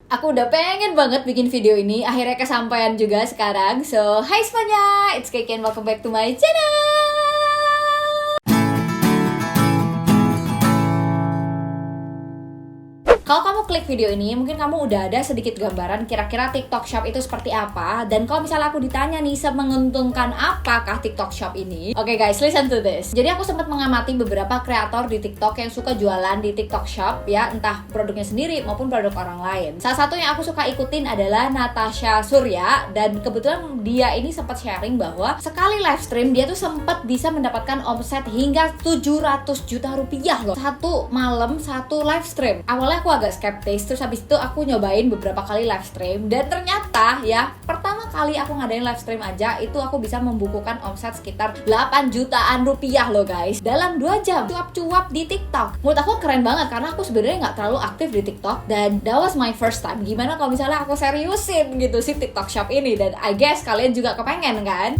Aku udah pengen banget bikin video ini, akhirnya kesampaian juga sekarang. So, hai semuanya, it's Kiki and welcome back to my channel. Kalau kamu klik video ini, mungkin kamu udah ada sedikit gambaran kira-kira TikTok Shop itu seperti apa. Dan kalau misalnya aku ditanya nih, semenguntungkan apakah TikTok Shop ini? Oke guys, listen to this. Jadi aku sempat mengamati beberapa kreator di TikTok yang suka jualan di TikTok Shop ya, entah produknya sendiri maupun produk orang lain. Salah satu yang aku suka ikutin adalah Natasha Surya, dan kebetulan dia ini sempat sharing bahwa sekali live stream dia tuh sempat bisa mendapatkan omset hingga 700 juta rupiah loh. Satu malam, satu live stream. Awalnya aku agak skeptis, terus habis itu aku nyobain beberapa kali live stream, dan ternyata ya, pertama kali aku ngadain live stream aja itu aku bisa membukukan omset sekitar 8 jutaan rupiah loh guys, dalam 2 jam cuap-cuap di TikTok. Menurut aku keren banget karena aku sebenarnya nggak terlalu aktif di TikTok, dan that was my first time. Gimana kalau misalnya aku seriusin gitu si TikTok Shop ini, dan I guess kalian juga kepengen kan?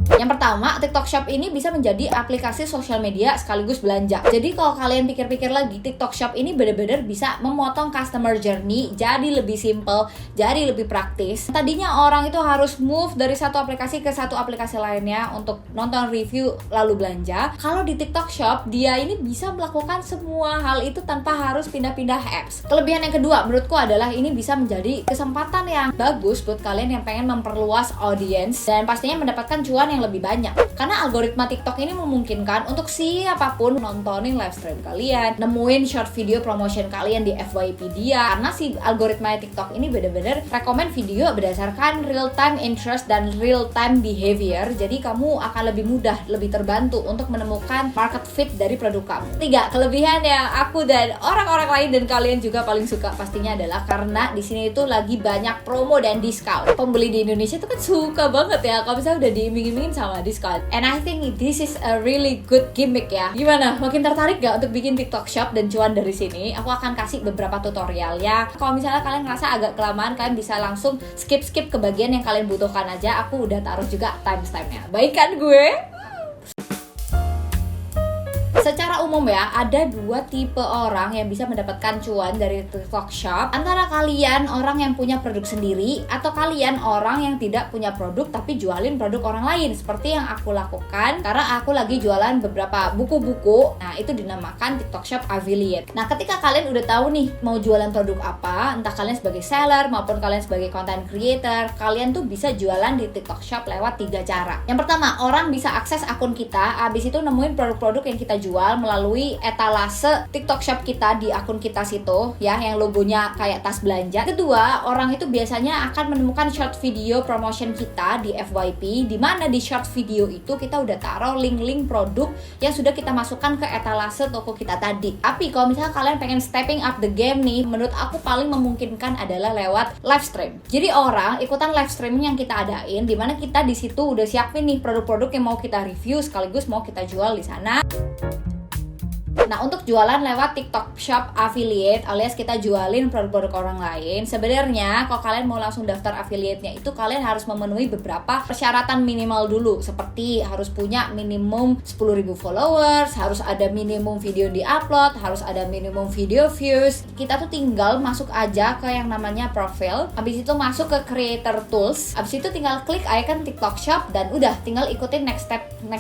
Yang pertama, TikTok Shop ini bisa menjadi aplikasi sosial media sekaligus belanja. Jadi kalau kalian pikir-pikir lagi, TikTok Shop ini benar-benar bisa memotong customer journey jadi lebih simple, jadi lebih praktis. Tadinya orang itu harus move dari satu aplikasi ke satu aplikasi lainnya untuk nonton review lalu belanja. Kalau di TikTok Shop, dia ini bisa melakukan semua hal itu tanpa harus pindah-pindah apps. Kelebihan yang kedua menurutku adalah ini bisa menjadi kesempatan yang bagus buat kalian yang pengen memperluas audience dan pastinya mendapatkan cuan yang lebih banyak. Karena algoritma TikTok ini memungkinkan untuk siapapun nontonin live stream kalian, nemuin short video promotion kalian di FYP dia. Karena si algoritma TikTok ini bener-bener rekomend video berdasarkan real time interest dan real time behavior. Jadi kamu akan lebih mudah, lebih terbantu untuk menemukan market fit dari produk kamu. 3, kelebihan yang aku dan orang-orang lain dan kalian juga paling suka pastinya adalah karena di sini itu lagi banyak promo dan diskon. Pembeli di Indonesia itu kan suka banget ya kalau misalnya udah diiming-imingin sama diskon. And I think this is a really good gimmick ya. Gimana? Makin tertarik gak untuk bikin TikTok Shop dan cuan dari sini? Aku akan kasih beberapa tutorial ya. Kalau misalnya kalian ngerasa agak kelamaan, kalian bisa langsung skip ke bagian yang kalian butuhkan aja. Aku udah taruh juga timestamp-nya. Baik kan gue? Secara umum ya, ada 2 tipe orang yang bisa mendapatkan cuan dari TikTok Shop. Antara kalian orang yang punya produk sendiri, atau kalian orang yang tidak punya produk tapi jualin produk orang lain. Seperti yang aku lakukan, karena aku lagi jualan beberapa buku-buku. Nah, itu dinamakan TikTok Shop Affiliate. Nah, ketika kalian udah tahu nih mau jualan produk apa, entah kalian sebagai seller maupun kalian sebagai content creator, kalian tuh bisa jualan di TikTok Shop lewat 3 cara. Yang pertama, orang bisa akses akun kita, abis itu nemuin produk-produk yang kita jual melalui etalase TikTok Shop kita di akun kita situ ya, yang logonya kayak tas belanja. Kedua, orang itu biasanya akan menemukan short video promotion kita di FYP, di mana di short video itu kita udah taruh link-link produk yang sudah kita masukkan ke etalase toko kita tadi. Tapi kalau misalnya kalian pengen stepping up the game nih, menurut aku paling memungkinkan adalah lewat live stream. Jadi orang ikutan live streaming yang kita adain, di mana kita di situ udah siapin nih produk-produk yang mau kita review sekaligus mau kita jual di sana. Nah, untuk jualan lewat TikTok Shop Affiliate alias kita jualin produk-produk orang lain, sebenarnya kalau kalian mau langsung daftar affiliate-nya itu kalian harus memenuhi beberapa persyaratan minimal dulu, seperti harus punya minimum 10.000 followers, harus ada minimum video di-upload, harus ada minimum video views. Kita tuh tinggal masuk aja ke yang namanya profile, habis itu masuk ke creator tools, habis itu tinggal klik icon TikTok Shop dan udah tinggal ikutin next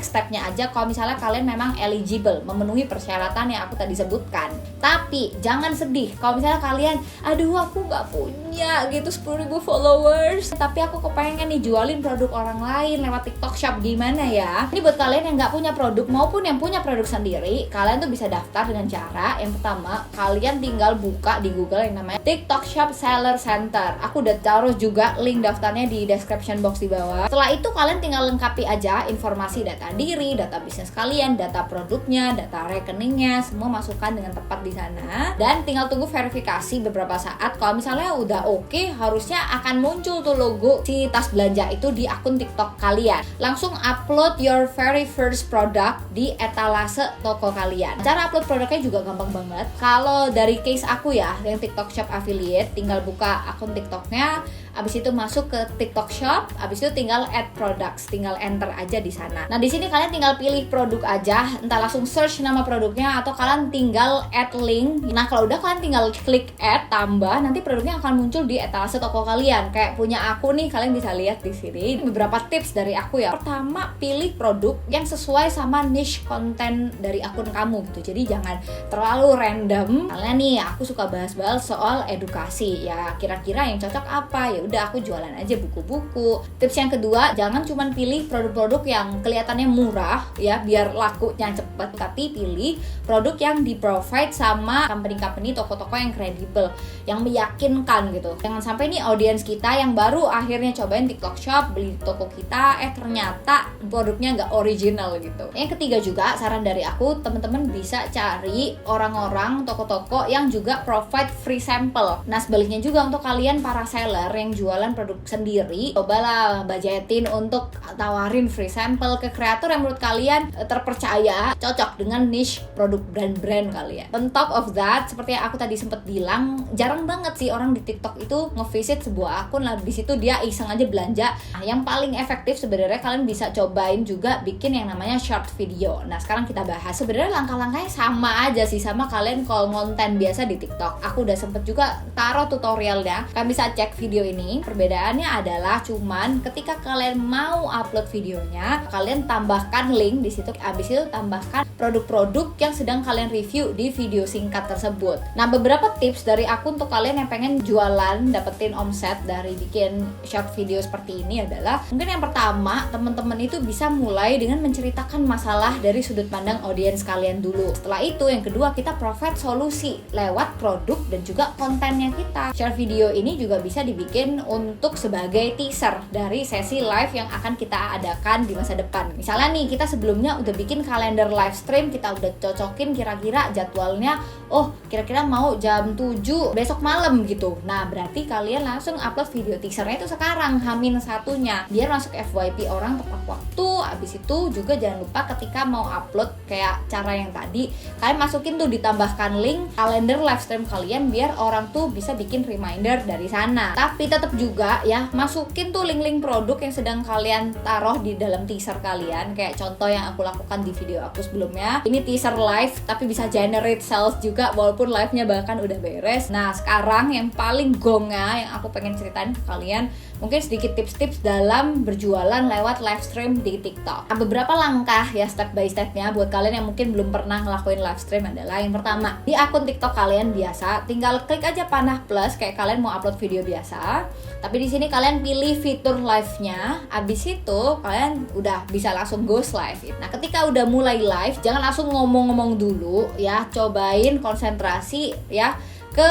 step-nya aja kalau misalnya kalian memang eligible, memenuhi persyaratan yang aku tadi sebutkan. Tapi jangan sedih kalau misalnya kalian, aduh aku gak punya gitu 10.000 followers, tapi aku kepengen nih jualin produk orang lain lewat TikTok Shop, gimana ya? Ini buat kalian yang gak punya produk maupun yang punya produk sendiri, kalian tuh bisa daftar dengan cara yang pertama, kalian tinggal buka di Google yang namanya TikTok Shop Seller Center. Aku udah taruh juga link daftarnya di description box di bawah. Setelah itu kalian tinggal lengkapi aja informasi data diri, data bisnis kalian, data produknya, data rekeningnya, semua masukkan dengan tepat di sana, dan tinggal tunggu verifikasi beberapa saat. Kalau misalnya udah oke, harusnya akan muncul tuh logo si tas belanja itu di akun TikTok kalian. Langsung upload your very first product di etalase toko kalian. Cara upload produknya juga gampang banget. Kalau dari case aku ya, yang TikTok Shop Affiliate, tinggal buka akun TikToknya, abis itu masuk ke TikTok Shop, abis itu tinggal add products, tinggal enter aja di sana. Nah, di sini kalian tinggal pilih produk aja, entah langsung search nama produknya produknya, atau kalian tinggal add link. Nah kalau udah kalian tinggal klik add, tambah, nanti produknya akan muncul di etalase toko kalian. Kayak punya aku nih, kalian bisa lihat di sini beberapa tips dari aku ya. Pertama, pilih produk yang sesuai sama niche konten dari akun kamu gitu. Jadi jangan terlalu random. Misalnya nih aku suka bahas-bahas soal edukasi, ya kira-kira yang cocok apa, ya udah aku jualan aja buku-buku. Tips yang kedua, jangan cuma pilih produk-produk yang kelihatannya murah ya biar lakunya cepet, tapi pilih produk yang di provide sama company-company, toko-toko yang kredibel, yang meyakinkan gitu. Jangan sampai nih audiens kita yang baru akhirnya cobain TikTok Shop, beli di toko kita, ternyata produknya nggak original gitu. Yang ketiga juga, saran dari aku, teman-teman bisa cari orang-orang, toko-toko yang juga provide free sample. Nah sebaliknya juga untuk kalian para seller yang jualan produk sendiri, cobalah budgetin untuk tawarin free sample ke kreator yang menurut kalian terpercaya, cocok dengan niche produk brand-brand kalian. On top of that, seperti yang aku tadi sempat bilang, jarang banget sih orang di TikTok itu ngevisit sebuah akun, lah di situ dia iseng aja belanja. Nah, yang paling efektif sebenarnya kalian bisa cobain juga bikin yang namanya short video. Nah sekarang kita bahas, sebenarnya langkah-langkahnya sama aja sih sama kalian kalau konten biasa di TikTok. Aku udah sempet juga taruh tutorialnya, kalian bisa cek video ini. Perbedaannya adalah cuman ketika kalian mau upload videonya, kalian tambahkan link di situ, abis itu tambahkan produk-produk yang sedang kalian review di video singkat tersebut. Nah beberapa tips dari aku untuk kalian yang pengen jualan, dapetin omset dari bikin short video seperti ini adalah, mungkin yang pertama, teman-teman itu bisa mulai dengan menceritakan masalah dari sudut pandang audiens kalian dulu. Setelah itu yang kedua, kita provide solusi lewat produk dan juga kontennya kita. Short video ini juga bisa dibikin untuk sebagai teaser dari sesi live yang akan kita adakan di masa depan. Misalnya nih, kita sebelumnya udah bikin kalender live stream, kita udah cocokin kira-kira jadwalnya, oh kira-kira mau jam 7 besok malam gitu. Nah berarti kalian langsung upload video teasernya itu sekarang, Hamin satunya, biar masuk FYP orang tepat waktu. Abis itu juga jangan lupa ketika mau upload kayak cara yang tadi, kalian masukin tuh, ditambahkan link kalender live stream kalian biar orang tuh bisa bikin reminder dari sana. Tapi tetap juga ya, masukin tuh link-link produk yang sedang kalian taruh di dalam teaser kalian. Kayak contoh yang aku lakukan di video aku sebelumnya, ini teaser live tapi bisa generate sales juga walaupun live-nya bahkan udah beres. Nah sekarang yang paling gonga yang aku pengen ceritain ke kalian, mungkin sedikit tips-tips dalam berjualan lewat live stream di TikTok. Nah, beberapa langkah ya step by stepnya buat kalian yang mungkin belum pernah ngelakuin live stream adalah, yang pertama, di akun TikTok kalian biasa, tinggal klik aja panah plus kayak kalian mau upload video biasa. Tapi di sini kalian pilih fitur live-nya. Abis itu kalian udah bisa langsung ghost live. Nah ketika udah mulai live, jangan langsung ngomong-ngomong dulu ya, cobain konsentrasi ya ke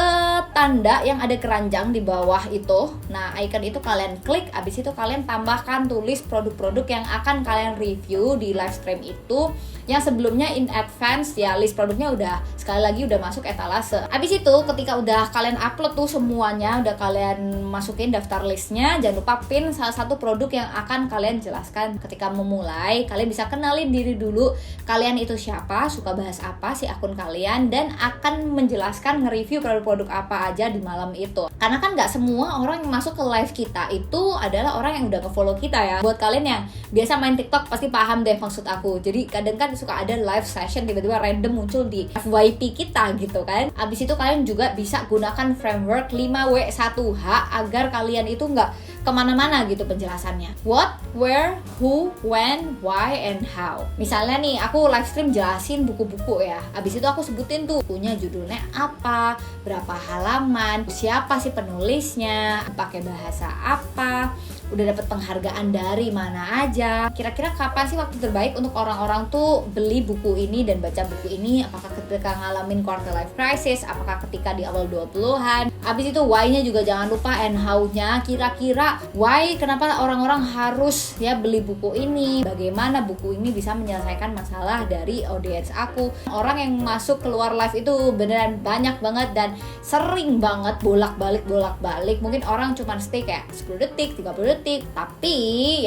tanda yang ada keranjang di bawah itu. Nah icon itu kalian klik, abis itu kalian tambahkan tulis produk-produk yang akan kalian review di live stream itu, yang sebelumnya in advance ya list produknya udah sekali lagi udah masuk etalase. Abis itu ketika udah kalian upload tuh semuanya, udah kalian masukin daftar listnya, jangan lupa pin salah satu produk yang akan kalian jelaskan. Ketika memulai, kalian bisa kenalin diri dulu, kalian itu siapa, suka bahas apa sih akun kalian, dan akan menjelaskan nge-review produk-produk apa aja di malam itu. Karena kan gak semua orang yang masuk ke live kita itu adalah orang yang udah nge-follow kita ya. Buat kalian yang biasa main TikTok pasti paham deh maksud aku. Jadi kadang kan suka ada live session tiba-tiba random muncul di FYP kita gitu kan. Abis itu kalian juga bisa gunakan framework 5W1H agar kalian itu nggak kemana-mana gitu penjelasannya. What, where, who, when, why, and how. Misalnya nih aku live stream jelasin buku-buku ya, abis itu aku sebutin tuh punya judulnya apa, berapa halaman, siapa sih penulisnya, pakai bahasa apa, udah dapat penghargaan dari mana aja, kira-kira kapan sih waktu terbaik untuk orang-orang tuh beli buku ini dan baca buku ini, apakah ketika ngalamin quarter life crisis, apakah ketika di awal 20-an. Abis itu why-nya juga jangan lupa, and how-nya, kira-kira why, kenapa orang-orang harus ya beli buku ini, bagaimana buku ini bisa menyelesaikan masalah dari audiens aku. Orang yang masuk keluar live itu beneran banyak banget dan sering banget bolak-balik, mungkin orang cuma stay kayak 10 detik, 30 detik, tapi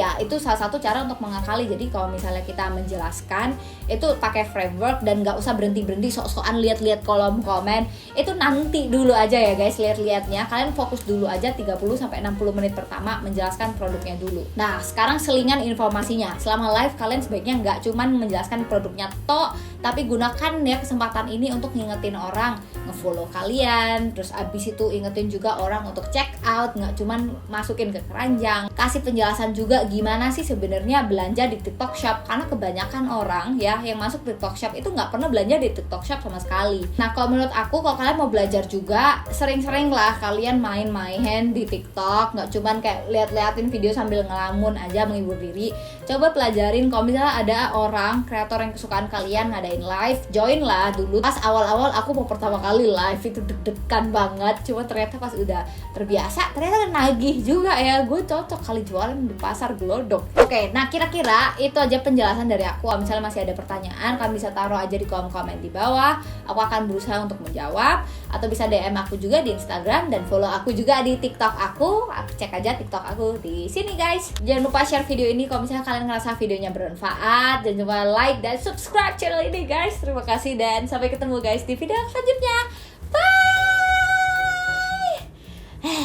ya itu salah satu cara untuk mengakali. Jadi kalau misalnya kita menjelaskan itu pakai framework dan nggak usah berhenti sok-sokan lihat-lihat kolom komen, itu nanti dulu aja ya guys lihat-lihatnya, kalian fokus dulu aja 30-60 menit pertama pertama menjelaskan produknya dulu. Nah, sekarang selingan informasinya. Selama live kalian sebaiknya nggak cuman menjelaskan produknya tok, tapi gunakan ya kesempatan ini untuk ngingetin orang ngefollow kalian, terus abis itu ingetin juga orang untuk check out, nggak cuman masukin ke keranjang. Kasih penjelasan juga gimana sih sebenarnya belanja di TikTok Shop, karena kebanyakan orang ya yang masuk TikTok Shop itu nggak pernah belanja di TikTok Shop sama sekali. Nah, kalau menurut aku kalau kalian mau belajar juga, sering-sering lah kalian main-main di TikTok, nggak cuman kayak lihat-liatin video sambil ngelamun aja menghibur diri. Coba pelajarin kalau misalnya ada orang kreator yang kesukaan kalian ngadain live, join lah dulu. Pas awal-awal aku mau pertama kali live itu deg-degan banget, cuma ternyata pas udah terbiasa ternyata nagih juga ya. Gue cocok kali jualan di pasar gelodok. Oke, nah kira-kira itu aja penjelasan dari aku. Kalau misalnya masih ada pertanyaan, kalian bisa taruh aja di kolom komen di bawah. Aku akan berusaha untuk menjawab, atau bisa DM aku juga di Instagram, dan follow aku juga di TikTok aku. Cek aja TikTok aku di sini guys. Jangan lupa share video ini kalau misalnya kalian ngerasa videonya bermanfaat, dan coba like dan subscribe channel ini guys. Terima kasih dan sampai ketemu guys di video selanjutnya.